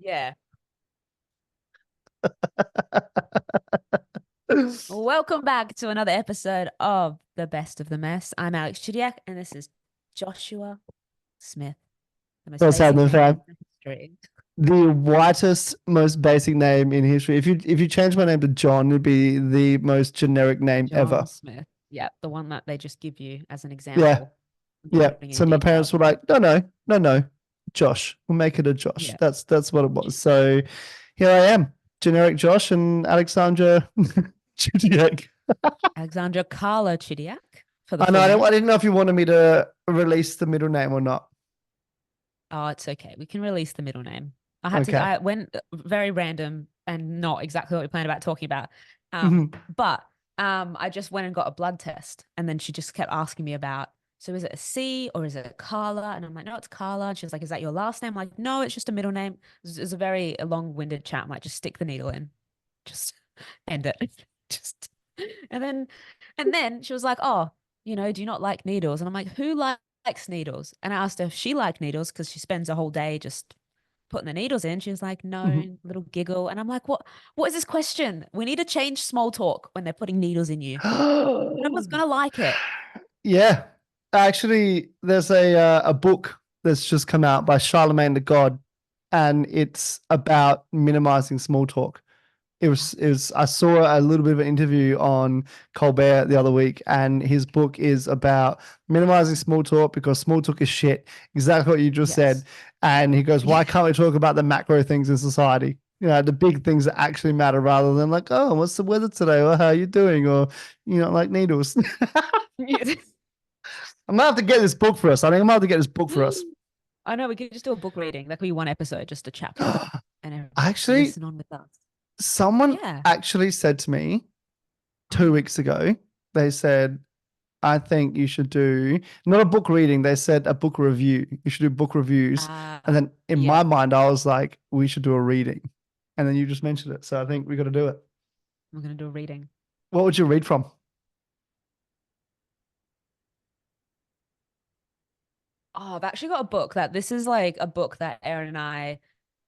Yeah. Welcome back to another episode of The Best of the Mess. I'm Alex Chidiak, and this is Joshua Smith, the most What's basic happening, name fam? in history. The whitest, most basic name in history. If you change my name to John, it'd be the most generic name John ever. Smith. Yeah, the one that they just give you as an Yeah, example, not yeah. putting any So my details. parents were like, no, no, no, no, Josh. We'll make it a Josh. Yeah. That's what it was. So here I am, generic Josh and Alexandra Judiak. Alexandra Carla Chidiak for the I know. full I name. didn't know if you wanted me to release the middle name or not. Oh, it's okay. We can release the middle name. Okay. I went very random and not exactly what we planned about talking about. Mhm. But I just went and got a blood test, and then she just kept asking me about, so is it a C or is it a Carla? And I'm like, no, it's Carla. And she was like, is that your last name? I'm like, no, it's just a middle name. It's a very long-winded chat. I'm like, just stick the needle in, just end it. Just and then she was like, oh, do you not like needles? And I'm like, who likes needles? And I asked her if she liked needles because she spends a whole day just putting the needles in. She was like, Mhm. no, little giggle. And I'm like, what is this question? We need to change small talk when they're putting needles in you. No one's gonna like it. Yeah, actually, there's a book that's just come out by Charlemagne the God, and it's about minimizing small talk. It was. I saw a little bit of an interview on Colbert the other week, and his book is about minimizing small talk because small talk is shit. Exactly what you just Yes. said. And he goes, Yeah. "Why can't we talk about the macro things in society? The big things that actually matter, rather than like, oh, what's the weather today, or how are you doing, or like needles." I'm gonna have to get this book for us. I think I'm gonna have to get this book for us. I know we could just do a book reading. That could be one episode, just a chapter, and everyone can Actually, listen on with us. someone Yeah. actually said to me two Mhm. weeks ago, they said, I think you should do not a book reading, they said a book review. You should do book reviews. And then in Yeah. my mind, I was like, we should do a reading. And then you just mentioned it. So I think we got to do it. We're gonna do a reading. What would you read from? Oh, I've actually got a book that this is like a book that Erin and I,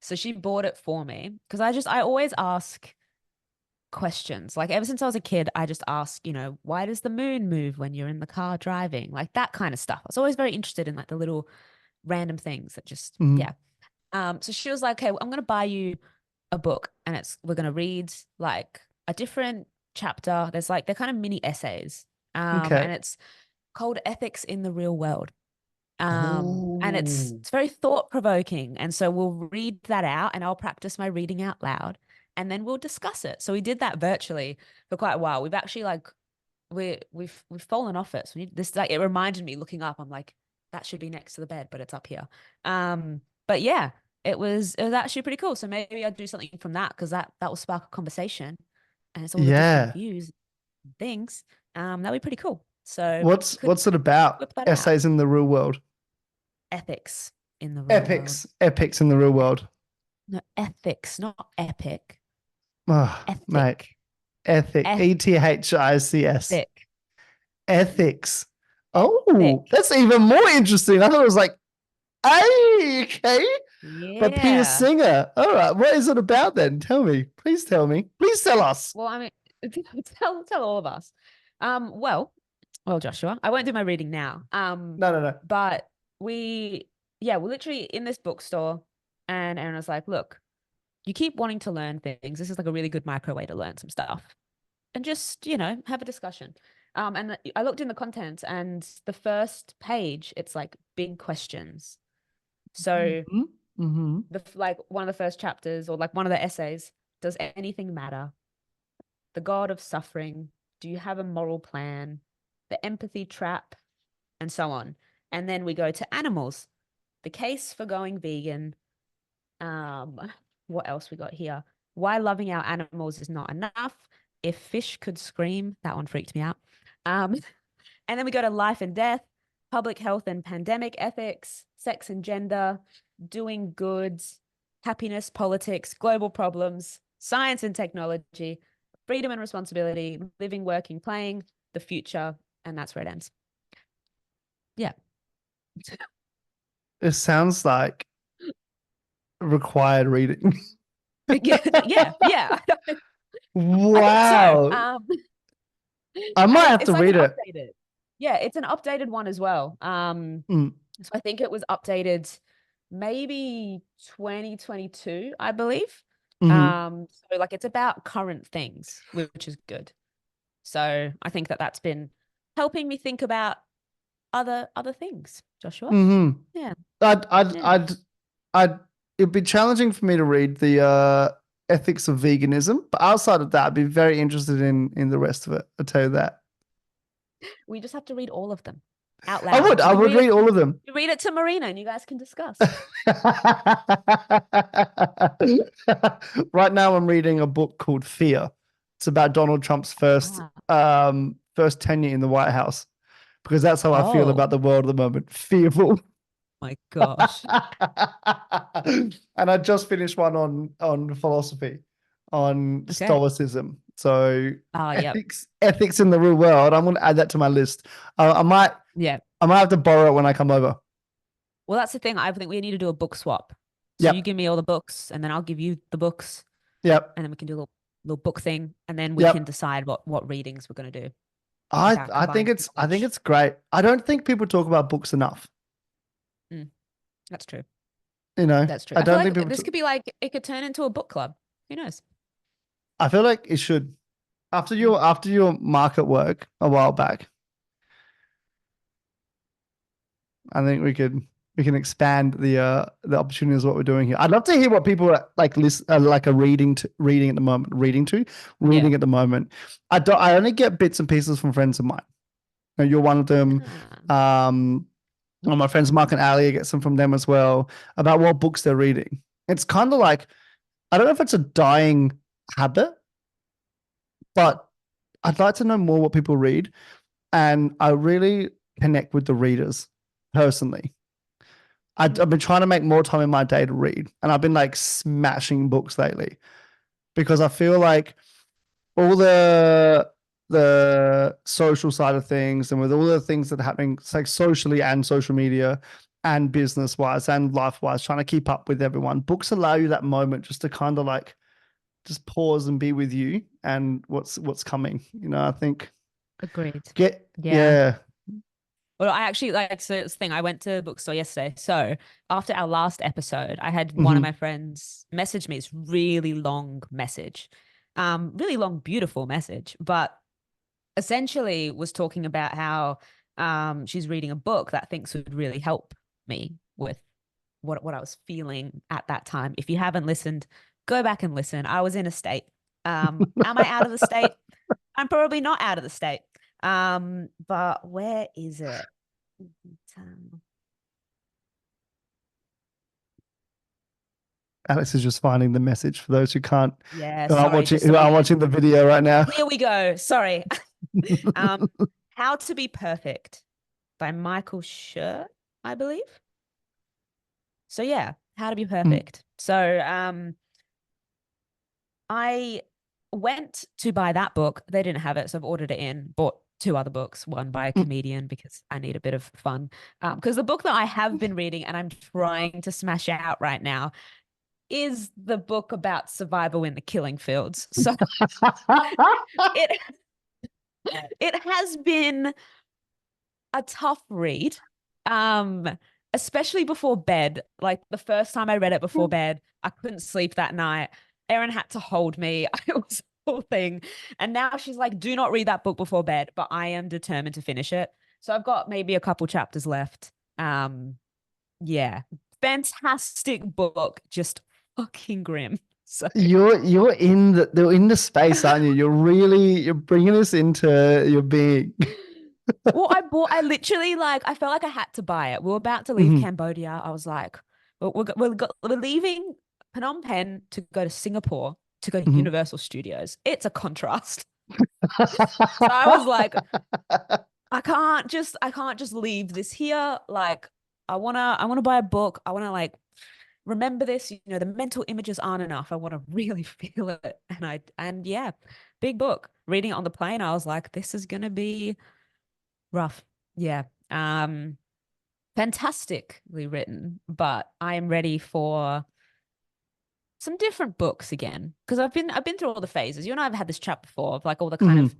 so she bought it for me because I always ask questions. Like ever since I was a kid, I just ask, why does the moon move when you're in the car driving? Like that kind of stuff. I was always very interested in like the little random things that just, Mhm. yeah. So she was like, okay, I'm gonna buy you a book and we're gonna read like a different chapter. There's like they're kind of mini essays. Okay. And it's called Ethics in the Real World. And it's Oh, it's very thought provoking. And so we'll read that out and I'll practice my reading out loud and then we'll discuss it. So we did that virtually for quite a while. We've actually like we've fallen off it. So this like it reminded me looking up. I'm like, that should be next to the bed, but it's up here. But yeah, it was actually pretty cool. So maybe I'd do something from that because that will spark a conversation and it's all the different yeah. views and things. That'd be pretty cool. So could What's it about? whip that out. Essays in the real world. Ethics in the real world. Epics in the real world. No, ethics, not epic. Oh, mate. Ethic. Ethics. Ethic. Ethics. Oh, Ethic. that's even more interesting. I thought it was like, hey, okay. But Peter Yeah. Singer. All right. What is it about then? Tell me. Please tell me. Please tell us. Well, I mean, tell all of us. Well, Joshua, I won't do my reading now. No, no, no. But we, yeah, we're literally in this bookstore, and Aaron was like, "Look, you keep wanting to learn things. This is like a really good micro way to learn some stuff, and just have a discussion." And I looked in the contents, and the first page, it's like big questions. So Mm-hmm. Mm-hmm. like one of the first chapters, or like one of the essays, does anything matter? The God of suffering. Do you have a moral plan? The empathy trap, and so on. And then we go to animals. The case for going vegan. Um, what else we got here? Why loving our animals is not enough. If fish could scream, that one freaked me out. Um, and then we go to life and death, public health and pandemic ethics, sex and gender, doing goods, happiness, politics, global problems, science and technology, freedom and responsibility, living, working, playing, the future, and that's where it ends. Yeah. It sounds like required reading. Yeah, yeah. I think so. Wow. I And might have it's to like an read it. updated. Yeah, it's an updated one as well. Mm, So I think it was updated maybe 2022, I believe. mhm, So like it's about current things, which is good. So I think that that's been helping me think about other things, Joshua. mhm. Yeah, I'd, I'd, yeah. I'd, I'd, it'd be challenging for me to read the ethics of veganism, but outside of that, I'd be very interested in the rest of it. I'll tell you that. We just have to read all of them out I loud. would, I You would read it read all of them. you read it to Marina and you guys can discuss. Right now, I'm reading a book called Fear. It's about Donald Trump's Ah. first tenure in the White House, because that's how I feel Oh about the world at the moment. Fearful. my gosh. And I just finished one on philosophy, on Okay. stoicism. So Yep. ethics in the real world. I'm going to add that to my list. Yeah. I might have to borrow it when I come over. Well, that's the thing. I think we need to do a book swap. So you Yep. give me all the books and then I'll give you the books Yep. and then we can do a little book thing and then we can Yep. decide what readings we're going to do I without I think combining too I think much. it's great. I don't think people talk about books enough. Mm, that's true. You know, That's true. I I feel don't like think people. this could be like it could turn into a book club. Who knows? I feel like it should. Mm. After your market work a while back, I think we can expand the opportunities of what we're doing here. I'd love to hear what people are like like a reading at the moment, Yeah. reading at the moment. I only get bits and pieces from friends of mine. You know, you're one of them. Ah, One of my friends, Mark and Ali, I get some from them as well about what books they're reading. It's kind of like, I don't know if it's a dying habit, but I'd like to know more what people read. And I really connect with the readers personally. I've mm, been trying to make more time in my day to read, and I've been like smashing books lately because I feel like all the social side of things and with all the things that are happening, it's like socially and social media and business wise and life wise, trying to keep up with everyone. Books allow you that moment just to kind of like just pause and be with you and what's coming. You know, I think agreed. get Yeah. yeah. Well, I actually like so this thing. I went to the bookstore yesterday. So after our last episode, I had one of Mm-hmm. my friends message me this really long message, really long, beautiful message, but essentially was talking about how she's reading a book that thinks would really help me with what I was feeling at that time. If you haven't listened, go back and listen. I was in a state. Am I out of the state? I'm probably not out of the state. But where is it? Alex is just finding the message for those who can't Yeah, sorry, just who so aren't you watching the video right now. here we go. Sorry. um, How to Be Perfect by Michael Schur, I believe. So yeah, How to Be Perfect. So I went to buy that book. They didn't have it, so I've ordered it in. Bought two other books, one by a comedian because I need a bit of fun. Because the book that I have been reading and I'm trying to smash out right now is the book about survival in the killing fields. So it it has been a tough read. Especially before bed. Like the first time I read it before bed, I couldn't sleep that night. Erin had to hold me. It was a whole thing. And now she's like, do not read that book before bed, but I am determined to finish it. So I've got maybe a couple chapters left. Yeah. Fantastic book, just fucking grim. So You're in the space, aren't you? You're bringing us into your being. well, I literally like, I felt like I had to buy it. We were about to leave Mhm, Cambodia. I was like, we're leaving Phnom Penh to go to Singapore to go to mhm. Universal Studios. It's a contrast. So I was like, I can't just leave this here. Like, I wanna buy a book. I wanna like remember this. You know, the mental images aren't enough. I want to really feel it. And yeah, big book. Reading it on the plane, I was like, this is gonna be rough. Yeah. Fantastically written, but I am ready for some different books again, because I've been through all the phases. You and I have had this chat before of like all the kind Mm-hmm. of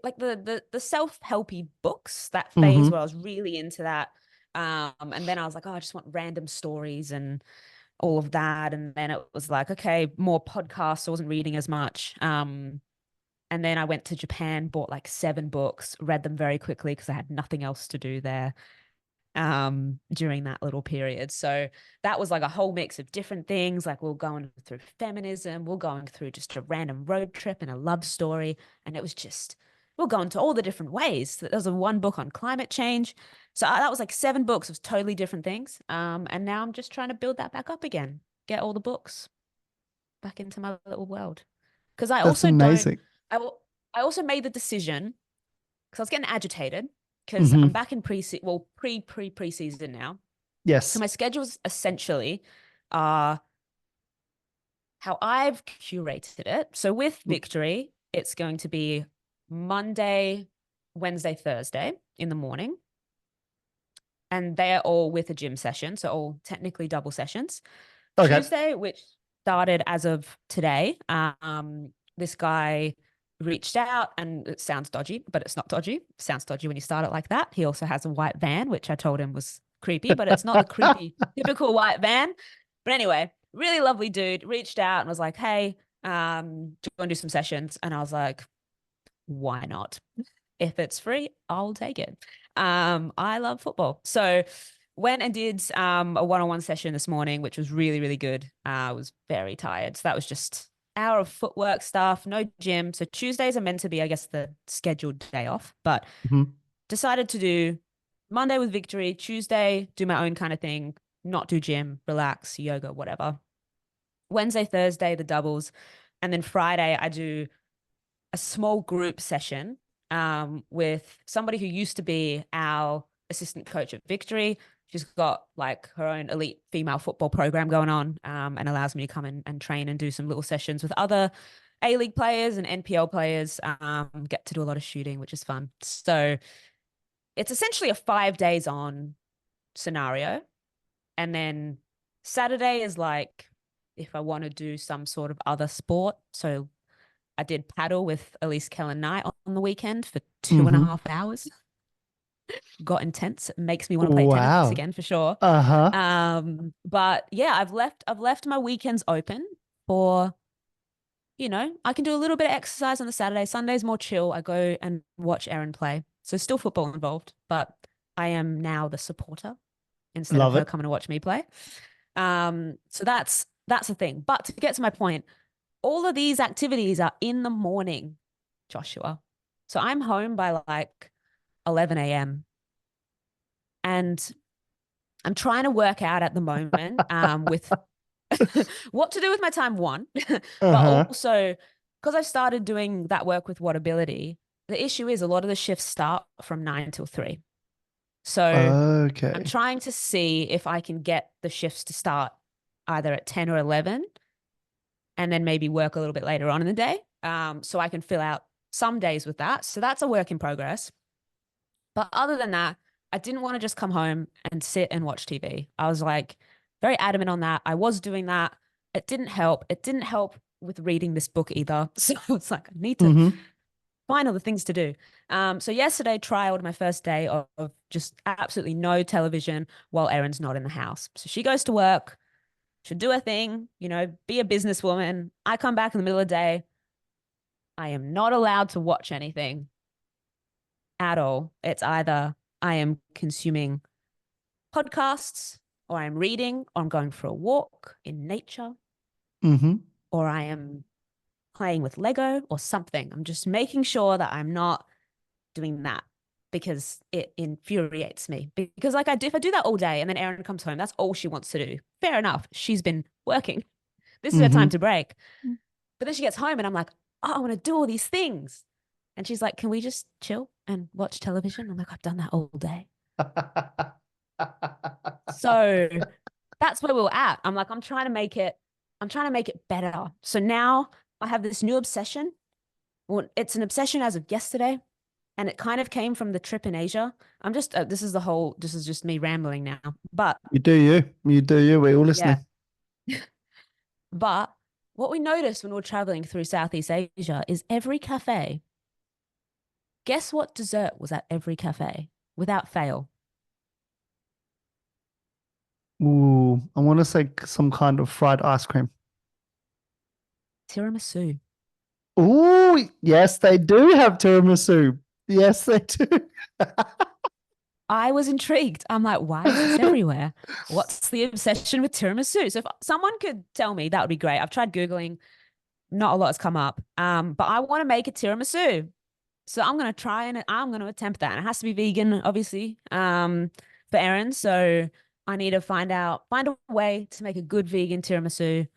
like the self-helpy books, that phase Mm-hmm. where I was really into that. And then I was like, oh, I just want random stories and all of that. And then it was like, okay, more podcasts. I wasn't reading as much. And then I went to Japan, bought like 7 books, read them very quickly because I had nothing else to do there during that little period. So that was like a whole mix of different things. Like we're going through feminism, we're going through just a random road trip and a love story. And it was just, we're going to all the different ways. There was one book on climate change. So that was like 7 books of totally different things. And now I'm just trying to build that back up again, get all the books back into my little world. Because I That's also don't, amazing. I, I also made the decision because I was getting agitated because I'm Mm-hmm. back in preseason now. So Yes. my schedules essentially are how I've curated it. So with Victory, it's going to be Monday, Wednesday, Thursday in the morning. And they're all with a gym session. So all technically double sessions. Okay. Tuesday, which started as of today, this guy reached out, and it sounds dodgy, but it's not dodgy. It sounds dodgy when you start it like that. He also has a white van, which I told him was creepy, but it's not the creepy typical white van. But anyway, really lovely dude reached out and was like, hey, do you want to do some sessions? And I was like, why not? If it's free, I'll take it. I love football. So went and did a one-on-one session this morning, which was really, really good. I was very tired. So that was just hour of footwork stuff, no gym. So Tuesdays are meant to be, I guess, the scheduled day off, but Mm-hmm. decided to do Monday with Victory, Tuesday, do my own kind of thing, not do gym, relax, yoga, whatever. Wednesday, Thursday, the doubles. And then Friday, I do a small group session with somebody who used to be our assistant coach at Victory. She's got like her own elite female football program going on, and allows me to come and train and do some little sessions with other A-League players and NPL players. Get to do a lot of shooting, which is fun. So it's essentially a 5 days on scenario. And then Saturday is like if I want to do some sort of other sport. So I did paddle with Elise Kellen Knight on the weekend for two and a Mm-hmm. half hours. Got intense. It makes me want to play tennis Wow. again for sure. Uh-huh. But yeah, I've left my weekends open for, I can do a little bit of exercise on the Saturday. Sunday's more chill. I go and watch Erin play. So still football involved, but I am now the supporter instead of Love her it. coming to watch me play. So that's the thing. But to get to my point, all of these activities are in the morning, Joshua. So I'm home by like 11 a.m. and I'm trying to work out at the moment with what to do with my time, one, but Uh-huh. also because I've started doing that work with Whatability, the issue is a lot of the shifts start from 9 till 3. So I'm Okay. trying to see if I can get the shifts to start either at 10 or 11 and then maybe work a little bit later on in the day. So I can fill out some days with that. So that's a work in progress. But other than that, I didn't want to just come home and sit and watch TV. I was like very adamant on that. I was doing that. It didn't help. It didn't help with reading this book either. So it's like I need to Mm-hmm. find other things to do. So yesterday trialed my first day of just absolutely no television while Erin's not in the house. So she goes to work, she'll do her thing, be a businesswoman. I come back in the middle of the day. I am not allowed to watch anything at all. It's either I am consuming podcasts, or I'm reading, or I'm going for a walk in nature, Mm-hmm. or I am playing with Lego or something. I'm just making sure that I'm not doing that because it infuriates me. Because like if I do that all day and then Erin comes home, that's all she wants to do. Fair enough. She's been working. This is her time Mm-hmm. to break. But then she gets home and I'm like, oh, I want to do all these things. And she's like, can we just chill and watch television? I'm like, I've done that all day. So that's where we were at. I'm like, I'm trying to make it better. So now I have this new obsession. Well, it's an obsession as of yesterday, and it kind of came from the trip in Asia. I'm just, this is just me rambling now. But You do you. You do you. We're all yeah, listening. But what we noticed when we were traveling through Southeast Asia is every cafe, guess what dessert was at every cafe without fail? Ooh, I want to say some kind of fried ice cream. Tiramisu. Ooh, yes, they do have tiramisu. Yes, they do. I was intrigued. I'm like, why is this everywhere? What's the obsession with tiramisu? So if someone could tell me, that would be great. I've tried Googling, not a lot has come up. But I want to make a tiramisu. So I'm gonna try and I'm gonna attempt that. And it has to be vegan, obviously, for Erin. So I need to find a way to make a good vegan tiramisu.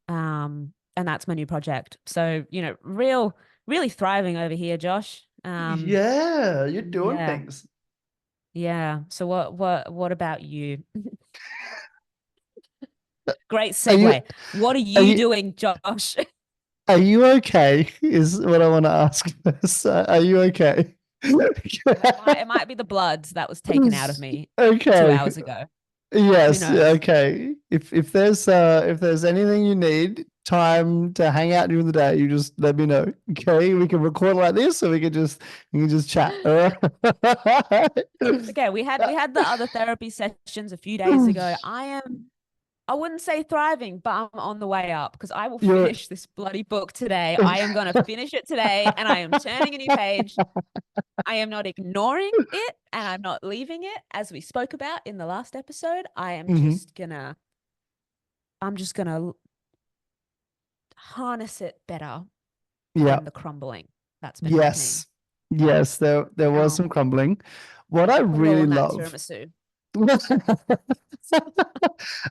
And that's my new project. So, really thriving over here, Josh. Yeah, you're doing Yeah. things. Yeah. So what about you? Great Are you segue. What are are you you doing, Josh? are you okay? Is what I want to ask first. Are you okay? It might be the blood that was taken out of me two Okay. hours ago. Who Yes, yeah, knows? okay. If there's anything you need, time to hang out during the day, you just let me know. Okay. We can record like this or we can just chat. All right. Okay, we had the other therapy sessions a few days ago. I wouldn't say thriving, but I'm on the way up because I will You're finish this bloody book today. I am going to finish it today and I am turning a new page. I am not ignoring it and I'm not leaving it as we spoke about in the last episode. Mhm. I'm just gonna harness it better Yeah. than the crumbling that's been happening. Yes. Yes, there was some Um, crumbling. What I put it all really in that love. tiramisu.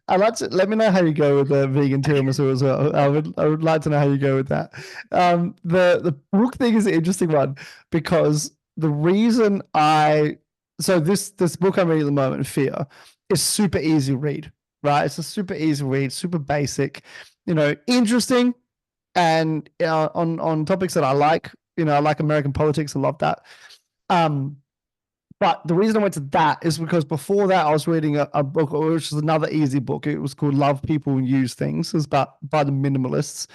I like to let me know how you go with the vegan tiramisu as well. I would like to know how you go with that. The book thing is an interesting one because the reason I so this book I'm reading at the moment, Fear, is super easy to read, right? It's a super easy read, super basic, interesting, and on topics that I like. I like American politics. I love that. Um, but the reason I went to that is because before that, I was reading a book, which is another easy book. It was called Love People and Use Things. It was by the minimalists.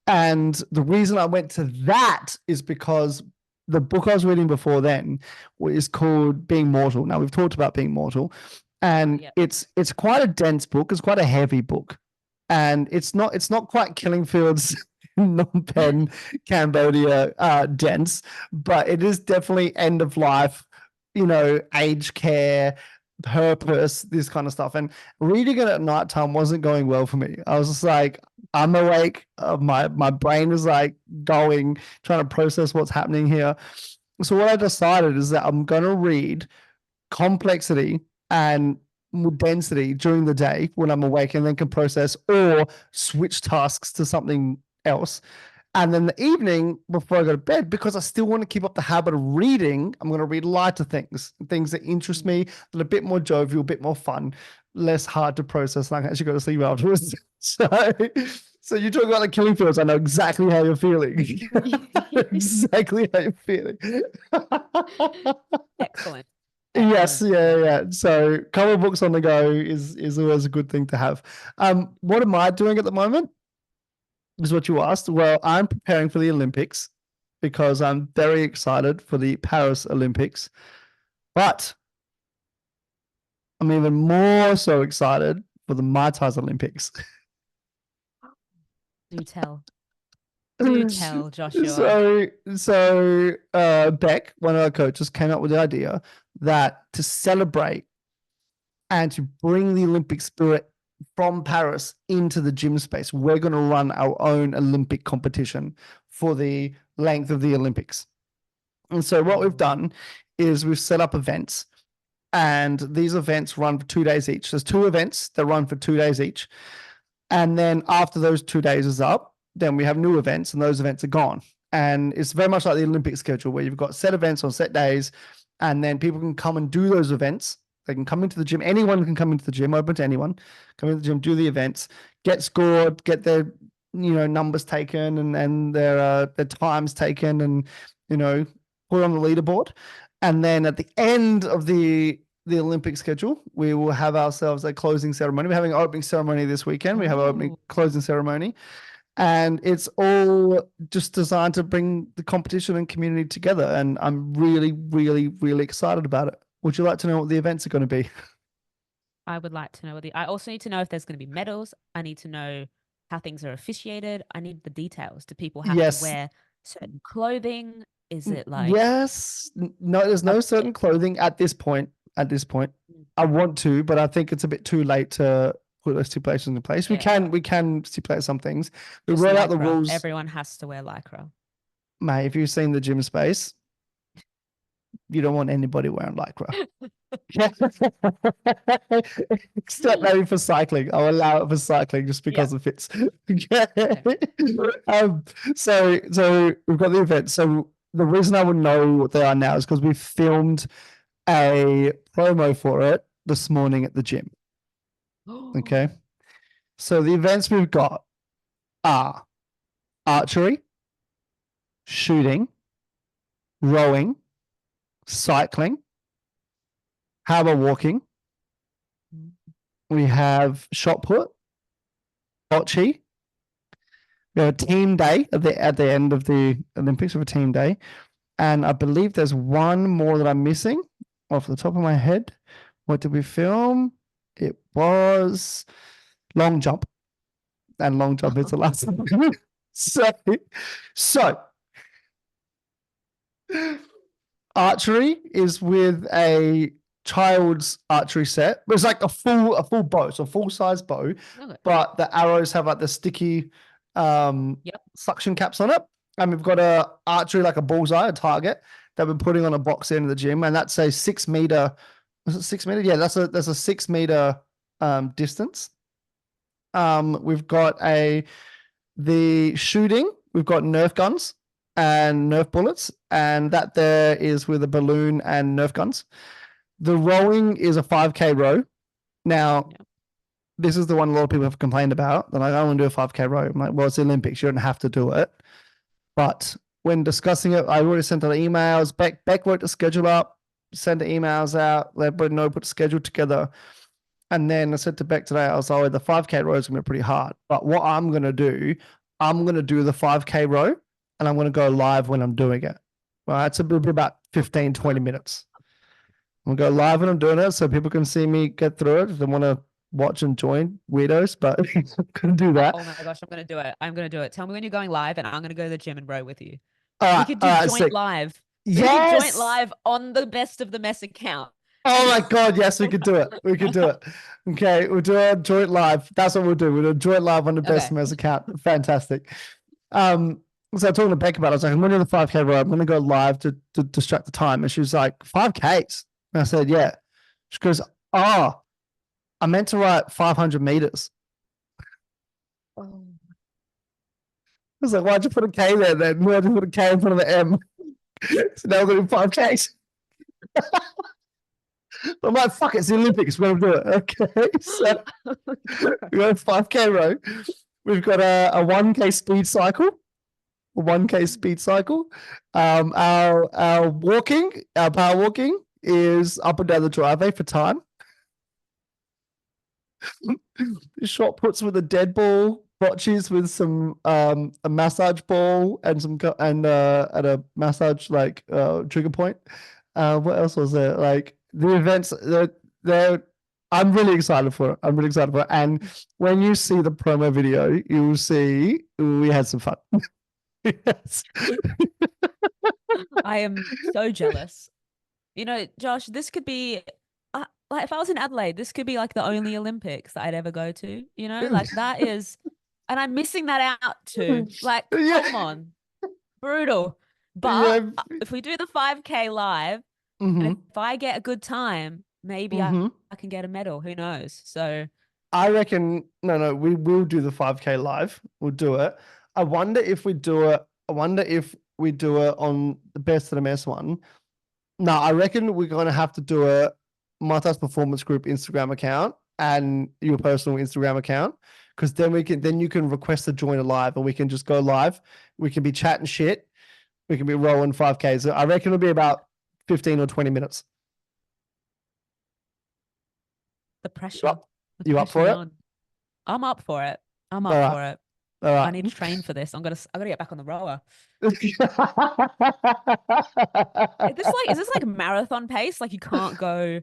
And the reason I went to that is because the book I was reading before then is called Being Mortal. Now, we've talked about Being Mortal, and Yep. it's quite a dense book. It's quite a heavy book. And it's not quite Killing Fields, Phnom Penh, Cambodia dense, but it is definitely end of life, aged care, purpose, this kind of stuff. And reading it at nighttime wasn't going well for me. I was just like, I'm awake. My brain is like going, trying to process what's happening here. So what I decided is that I'm going to read complexity and density during the day when I'm awake and then can process or switch tasks to something else. And then the evening before I go to bed, because I still want to keep up the habit of reading, I'm going to read lighter things that interest me, that are a bit more jovial, a bit more fun, less hard to process. And I can actually go to sleep afterwards. So you talk about the killing fields. I know exactly how you're feeling. Exactly how you're feeling. Excellent. Yes, Excellent. yeah, yeah. So, couple of books on the go is always a good thing to have. What am I doing at the moment? Is what you asked. Well, I'm preparing for the Olympics because I'm very excited for the Paris Olympics, but I'm even more so excited for the Mitise Olympics. Do tell. Do tell, Joshua. So Beck, one of our coaches, came up with the idea that to celebrate and to bring the Olympic spirit from Paris into the gym space, we're going to run our own Olympic competition for the length of the Olympics. And so what we've done is we've set up events, and these events run for 2 days each. There's two events that run for 2 days each. And then after those 2 days is up, then we have new events, and those events are gone. And it's very much like the Olympic schedule where you've got set events on set days, and then people can come and do those events. They can come into the gym. Anyone can come into the gym, open to anyone. Come into the gym, do the events, get scored, get their numbers taken and their times taken, and put on the leaderboard. And then at the end of the Olympic schedule. We will have ourselves a closing ceremony. We're having an opening ceremony this weekend. We have an opening closing ceremony. And it's all just designed to bring the competition and community together. And I'm really, really, really excited about it. Would you like to know what the events are going to be? I would like to know I also need to know if there's going to be medals. I need to know how things are officiated. I need the details. Do people have to Yes. wear certain clothing? Is it like Yes. No, there's no certain clothing at this point. I want to, but I think it's a bit too late to put those stipulations in place. Yeah. We can stipulate some things. We Just wrote out the lycra. rules. Everyone has to wear lycra. Mate, if you've seen the gym space, you don't want anybody wearing lycra. Except maybe for cycling. I'll allow it for cycling just because it fits. So we've got the event. So the reason I would know what they are now is because we filmed a promo for it this morning at the gym. Okay. So the events we've got are archery, shooting, rowing, cycling, power walking. We have shot put, bocce. We have a team day at the end of the Olympics. We have a team day, and I believe there's one more that I'm missing off the top of my head. What did we film? It was long jump, and long jump is the last one. So archery is with a child's archery set. It's like a full bow, so full size bow, but the arrows have like the sticky suction caps on it. And we've got a archery, like a bullseye, a target that we're putting on a box in the gym, and that's a 6 meter. Was it 6 meter? Yeah, that's a 6 meter distance. We've got the shooting. We've got Nerf guns and Nerf bullets, and that there is with a balloon and Nerf guns. The rowing is a 5K row. Now, this is the one a lot of people have complained about. They're like, I want to do a 5K row. I'm like, well, it's the Olympics. You don't have to do it. But when discussing it, I already sent out emails. Beck wrote the schedule up, sent the emails out, let everybody know, put the schedule together. And then I said to Beck today, I was like, the 5K row is going to be pretty hard. But what I'm going to do, I'm going to do the 5K row, and I'm going to go live when I'm doing it. Right, it's about 15, 20 minutes. I'm going to go live when I'm doing it so people can see me get through it if they want to watch and join weirdos, but I'm going to do that. Oh my gosh, I'm going to do it. I'm going to do it. Tell me when you're going live and I'm going to go to the gym and row with you. We could do joint live. Yes. We could joint live on the Best of the Mess account. Oh my God, yes, we could do it. We could do it. Okay, we'll do a joint live. That's what we'll do. We'll do a joint live on the Best of the Mess account. Fantastic. So I was talking to Beck about it. I was like, I'm going to do the 5K row. I'm going to go live to distract the time. And she was like, 5Ks? And I said, yeah. She goes, I meant to write 500 meters. I was like, why'd you put a K there then? Why'd you put a K in front of the M? So now we're doing 5Ks. I'm like, fuck it, it's the Olympics. We're going to do it. Okay. So we got a 5K row. We've got a 1K speed cycle. A 1K speed cycle. Our power walking is up and down the driveway for time. Shot puts with a dead ball, bocces with some a massage ball and at a massage trigger point. What else was there? Like the events, they're I'm really excited for it. And when you see the promo video, you will see we had some fun. Yes. I am so jealous. You know, Josh, this could be like if I was in Adelaide, this could be like the only Olympics that I'd ever go to. You know, like that is, and I'm missing that out too. Like, come on, brutal. But if we do the 5K live, and if I get a good time, maybe I can get a medal. Who knows? So I reckon no, we will do the 5K live. We'll do it. I wonder if we do it. on the Best of the Mess one. No, I reckon we're going to have to do a Mitise Performance Group Instagram account and your personal Instagram account, because then you can request to join a live and we can just go live. We can be chatting shit. We can be rolling 5Ks. I reckon it'll be about 15 or 20 minutes. The You pressure. up? The You up for pressure's it? on. I'm up for it. I'm All up right. for it. All I right. need to train for this. I gotta get back on the rower. Is this like marathon pace? Like you can't go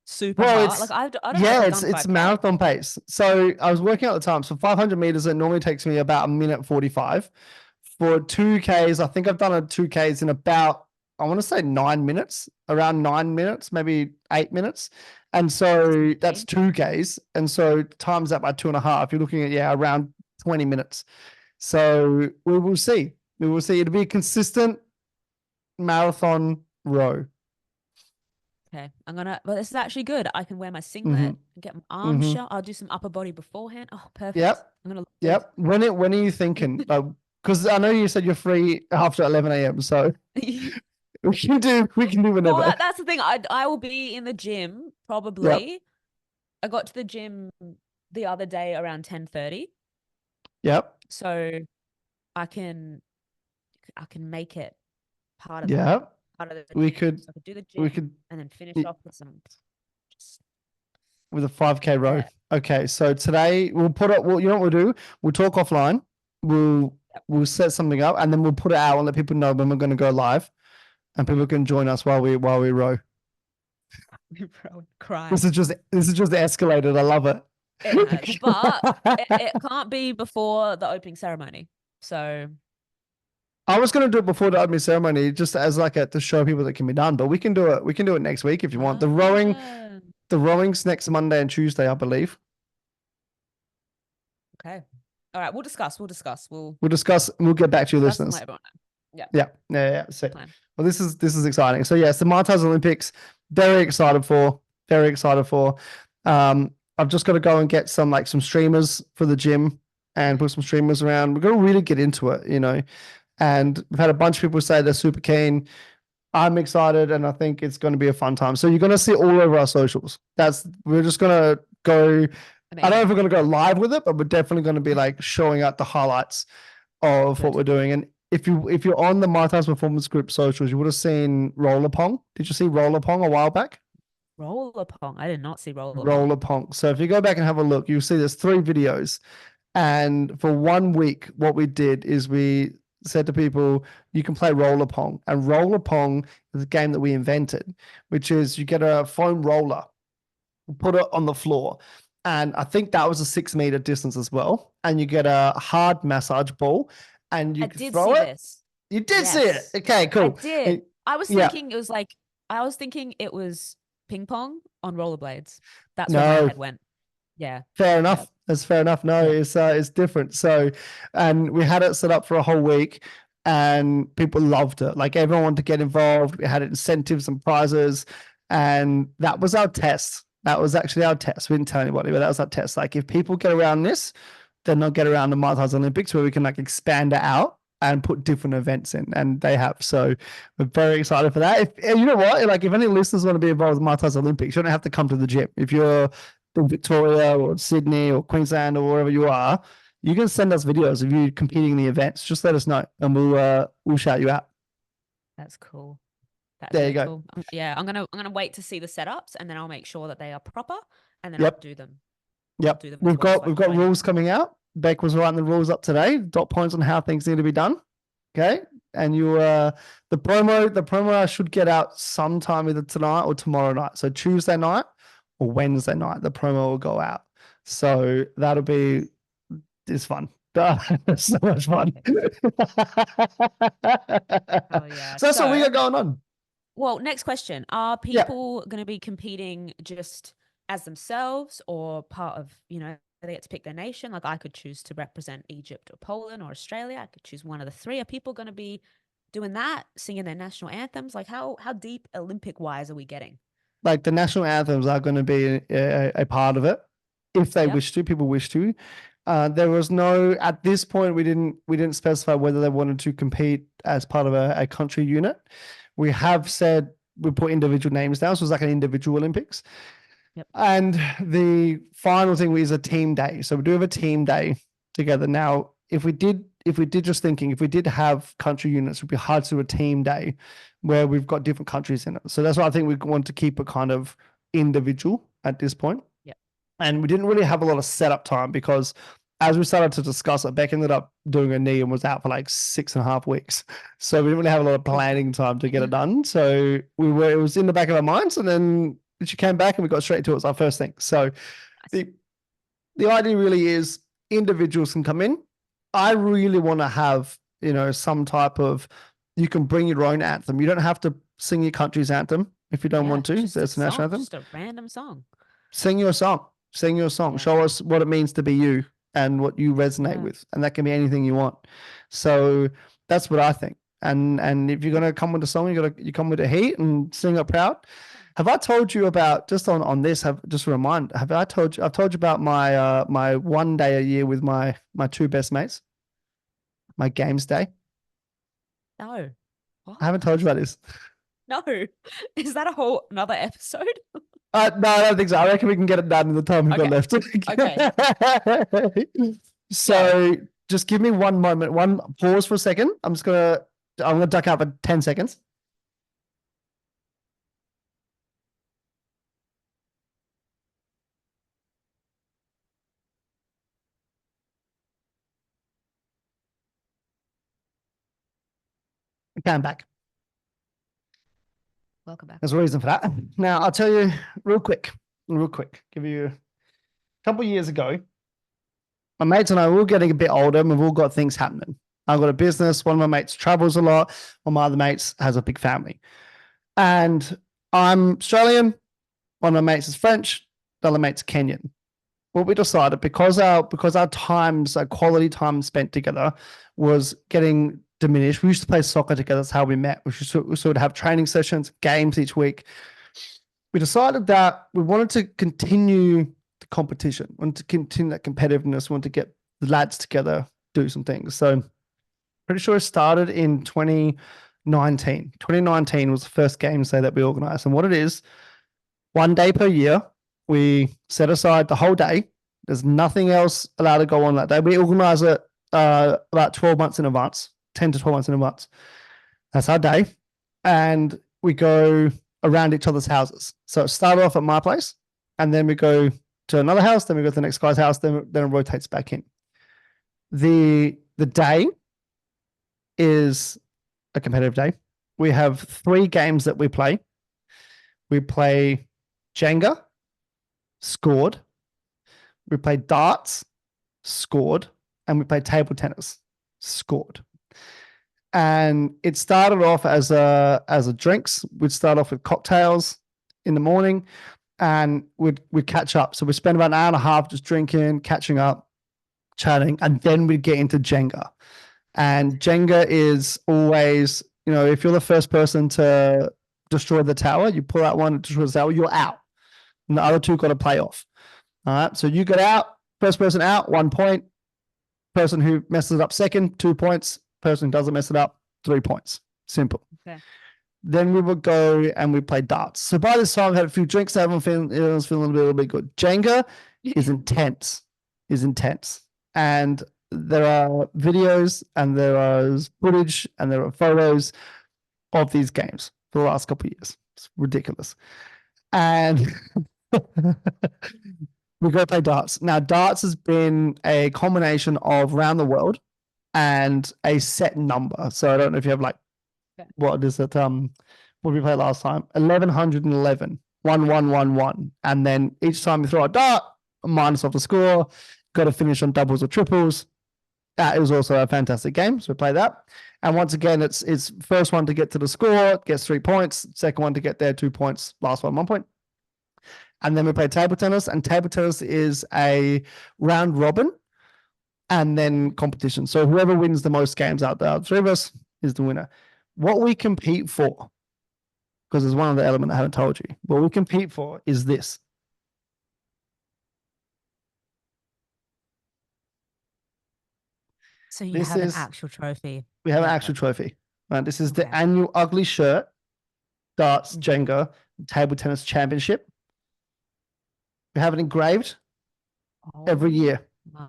super Well, hard. Like it's I don't know if yeah, I've it's done it's 5K. marathon pace. So I was working out the time. So 500 meters, it normally takes me about a minute 45. For 2Ks, I think I've done a 2Ks in about, I want to say 9 minutes, around 9 minutes, maybe 8 minutes. And so that's 2Ks. And so times that by 2.5, you're looking at, yeah, around 20 minutes. So we will see. We will see. It'll be a consistent marathon row. Okay, well, this is actually good. I can wear my Mm-hmm. singlet, get my arms Mm-hmm. shut. I'll do some upper body beforehand. Oh, perfect. Yep. I'm gonna look good. Yep. When are you thinking? Because I know you said you're free after 11 a.m. So we can do Well, whenever. that's the thing. I will be in the gym Yep. probably. I got to the gym the other day around 10:30, Yep. so I can make it part of the Yep. part of the We gym. could So I could do the we gym could and then finish y- off with some just with a 5K row. yeah. Okay. So today we'll put it. Well, you know what we'll do? We'll talk offline. We'll Yep. we'll set something up and then we'll put it out and let people know when we're going to go live, and people can join us while we row. Bro, cry. This is just escalated. I love it. It has, but it can't be before the opening ceremony. So I was going to do it before the opening ceremony, just as like to show people that it can be done. But we can do it. We can do it next week if you want. ah, The rowing's next Monday and Tuesday, I believe. okay. All right, we'll discuss. We'll discuss. We'll discuss. And we'll get back to your Discuss and let listeners. everyone know. Yeah, Yeah. So, plan. well, this is exciting. So yes, the Mitise Olympics. Very excited for. Very excited for. I've just got to go and get some streamers for the gym and put some streamers around. We're going to really get into it, And we've had a bunch of people say they're super keen. I'm excited, and I think it's going to be a fun time. So you're going to see all over our socials. We're just going to go. I don't know if we're going to go live with it, but we're definitely going to be like showing out the highlights of what we're doing. And if you're on the Mitise Performance Group socials, you would have seen Roller Pong. Did you see Roller Pong a while back? Roller Pong. I did not see Roller Roller Pong. Pong. So if you go back and have a look, you'll see there's 3 videos. And for 1 week, what we did is we said to people, you can play roller pong. And roller pong is a game that we invented, which is you get a foam roller, put it on the floor. And I think that was a 6 meter distance as well. And you get a hard massage ball and you I can did throw see it. this. You did see it. Yes, Okay, I cool. did. I was Yeah. thinking it was like I was thinking it was ping pong on rollerblades. That's where my No, head went. Yeah. fair Yeah. enough. That's fair enough. No, Yeah. it's different. So, and we had it set up for a whole week, and people loved it. Like everyone wanted to get involved. We had incentives and prizes, and that was our test. That was actually our test. We didn't tell anybody, but that was our test. Like if people get around this, then they'll get around the Mitise Olympics, where we can like expand it out and put different events in, and they have. So we're very excited for that. If you know what, like if any listeners want to be involved with Mitise Olympics, you don't have to come to the gym. If you're in Victoria or Sydney or Queensland or wherever you are, you can send us videos of you competing in the events. Just let us know, and we'll shout you out. That's cool. That's There you really go. cool. Yeah, I'm gonna wait to see the setups and then I'll make sure that they are proper and then Yep. I'll do them. Yep. Do them as We've well, got so I we've can got join in. rules coming out. Beck was writing the rules up today. Dot points on how things need to be done. Okay. And the promo I should get out sometime either tonight or tomorrow night. So Tuesday night or Wednesday night, the promo will go out. So that'll be it's fun. So much fun. Oh yeah. So that's what we got going on. Well, next question. Are Yeah. people going to be competing just as themselves or part of, they get to pick their nation? Like I could choose to represent Egypt or Poland or Australia. I could choose one of the 3. Are people going to be doing that, singing their national anthems? Like how deep Olympic wise are we getting? Like the national anthems are going to be a part of it if they wish to. People wish to. There was no at this point we didn't specify whether they wanted to compete as part of a country unit. We have said we put individual names down, so it's like an individual Olympics. Yep. And the final thing is a team day. So we do have a team day together. Now, if we did have country units, it would be hard to do a team day where we've got different countries in it. So that's why I think we want to keep it kind of individual at this point. Yeah. And we didn't really have a lot of setup time because as we started to discuss it, Beck ended up doing a knee and was out for like 6.5 weeks. So we didn't really have a lot of planning time to get it done. So it was in the back of our minds. And then she came back and we got straight to it. It was our first thing. So the idea really is individuals can come in. I really want to have, some type of, you can bring your own anthem. You don't have to sing your country's anthem if you don't want to. There's a national anthem. Just a random song. Sing your song. Sing your song. Yeah. Show us what it means to be you and what you resonate with. And that can be anything you want. So that's what I think. And if you're going to come with a song, you come with a heat and sing it proud. Have I told you about, just on this, just a reminder, I've told you about my my one day a year with my two best mates, my games day? No. What? I haven't told you about this. No. Is that a whole another episode? No, I don't think so. I reckon we can get it done in the time we've got left. Okay. So just give me one moment, one pause for a second. I'm gonna duck out for 10 seconds. Okay, I'm back. Welcome back. There's a reason for that. Now, I'll tell you real quick, give you a couple of years ago, my mates and I were all getting a bit older and we've all got things happening. I've got a business. One of my mates travels a lot. One of my other mates has a big family. And I'm Australian. One of my mates is French. The other mate's Kenyan. What we decided, because our quality time spent together was getting diminished. We used to play soccer together. That's how we met. We sort of have training sessions, games each week. We decided that we wanted to continue the competition, wanted to continue that competitiveness, wanted to get the lads together, do some things. So pretty sure it started in 2019. 2019 was the first games day that we organized. And what it is, one day per year, we set aside the whole day. There's nothing else allowed to go on that day. We organize it about 12 months in advance, 10 to 12 months in advance. That's our day. And we go around each other's houses. So it started off at my place, and then we go to another house, then we go to the next guy's house, then it rotates back in. The day is a competitive day. We have 3 games that we play. We play Jenga, scored. We play darts, scored. And we play table tennis, scored. And it started off as a drinks. We'd start off with cocktails in the morning and we'd catch up. So we spend about an hour and a half just drinking, catching up, chatting, and then we'd get into Jenga. And Jenga is always, if you're the first person to destroy the tower, you pull out one and destroy the tower, you're out. And the other 2 got to play off. All right. So you get out, first person out, 1 point. Person who messes it up second, 2 points. Person who doesn't mess it up, 3 points. Simple. Okay. Then we would go and we play darts. So by this time, we had a few drinks. Everyone's feeling a little bit good. Jenga is intense. And there are videos and there is footage and there are photos of these games for the last couple of years. It's ridiculous. And we go play darts. Now, darts has been a combination of around the world and a set number. So I don't know if you have what is it? What did we play last time? 1111, 1111. And then each time you throw a dart, a minus off the score, got to finish on doubles or triples. That is also a fantastic game. So we play that. And once again, it's first one to get to the score, gets 3 points. Second one to get there, 2 points. Last one, 1 point. And then we play table tennis, and table tennis is a round robin and then competition. So whoever wins the most games out there, 3 of us, is the winner. What we compete for, because there's one other element I haven't told you, what we compete for is this. So you have an actual trophy. We have an actual trophy. Right? This is the annual ugly shirt, darts, Jenga, table tennis championship. We have it engraved every year.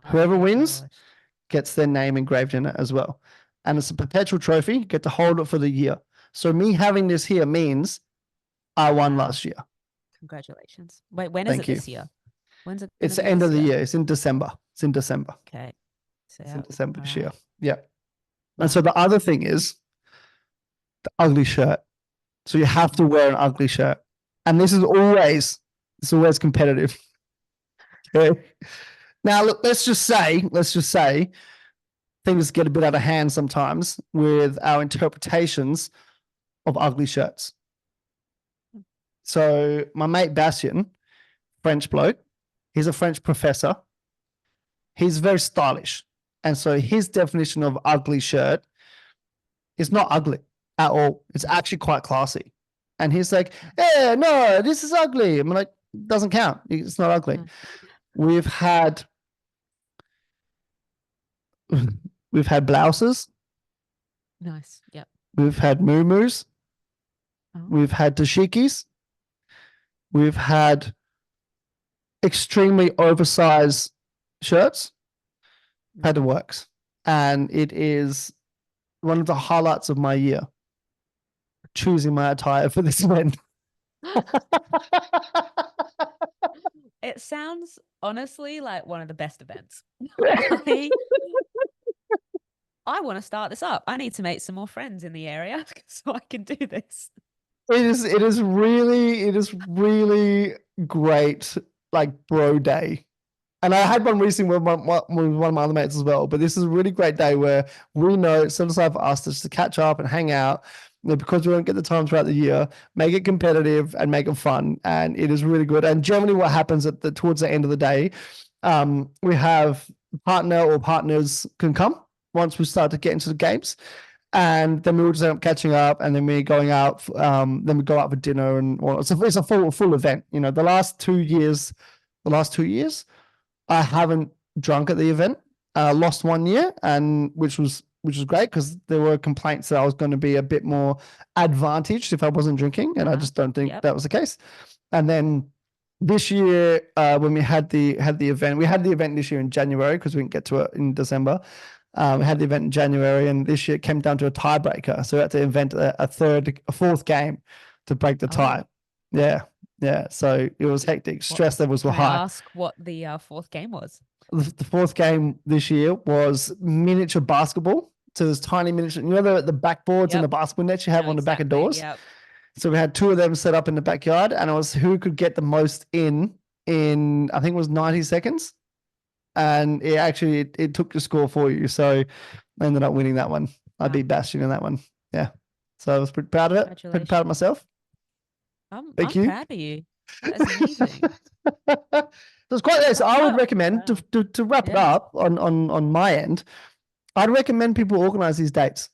Whoever wins gets their name engraved in it as well. And it's a perpetual trophy. You get to hold it for the year. So me having this here means I won last year. Congratulations. Wait, when is it this year? When's it going It's to the be end of this the year? year. It's in December. It's in December. Okay. So, It's in December all this year. right. Yeah. And so Wow. the other thing is the ugly shirt. So you have to wear an ugly shirt. And it's always competitive. Okay. Now, look, let's just say things get a bit out of hand sometimes with our interpretations of ugly shirts. So my mate Bastien, French bloke, he's a French professor. He's very stylish. And so his definition of ugly shirt is not ugly at all. It's actually quite classy. And he's like, yeah, no, this is ugly. I'm like, doesn't count. It's not ugly. Mm. We've had we've had blouses, Nice. Yep. we've had muumuus, Oh. we've had dashikis, we've had extremely oversized shirts, had the works. And it is one of the highlights of my year, choosing my attire for this event. It sounds honestly like one of the best events. I, I want to start this up. I need to make some more friends in the area so I can do this. It is really great, like bro day. And I had one recently with one of my other mates as well. But this is a really great day where we know it's set aside for us just to catch up and hang out. Because we don't get the time throughout the year, make it competitive and make it fun. And it is really good. And generally what happens towards the end of the day, we have partner or partners can come once we start to get into the games. And then we all just end up catching up, and then we're going out. Then we go out for dinner, and it's a full event. You know, the last 2 years, I haven't drunk at the event. Lost 1 year, and which was great because there were complaints that I was going to be a bit more advantaged if I wasn't drinking, and I just don't think that was the case. And then this year, when we had the event this year in January because we didn't get to it in December. We had the event in January, and this year it came down to a tiebreaker. So we had to invent a fourth game to break the tie. Yeah. So it was hectic. Stress levels were Can high. I ask what the fourth game was? The fourth game this year was miniature basketball. So there's tiny miniature, you know, the backboards and the basketball nets you have on the back of doors. Yep. So we had two of them set up in the backyard, and it was who could get the most in I think it was 90 seconds. And it took the score for you. So I ended up winning that one. I beat Bastien in that one. Yeah. So I was pretty proud of it. Pretty proud of myself. I'm Thank you. proud of you. That is amazing. So it's quite nice. I would recommend to wrap it up on my end. I'd recommend people organize these dates.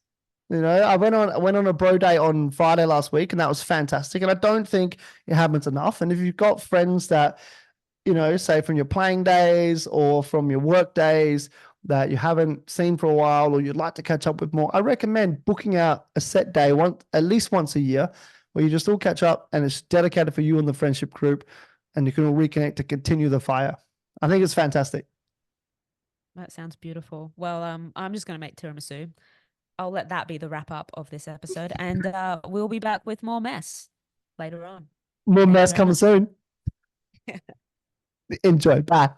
You know, I went on a bro day on Friday last week, and that was fantastic. And I don't think it happens enough. And if you've got friends that, you know, say from your playing days or from your work days that you haven't seen for a while, or you'd like to catch up with more, I recommend booking out a set day at least once a year where you just all catch up, and it's dedicated for you and the friendship group, and you can all reconnect to continue the fire. I think it's fantastic. That sounds beautiful. Well, I'm just going to make tiramisu. I'll let that be the wrap up of this episode, and we'll be back with more mess later on. More mess coming soon. Enjoy. Bye.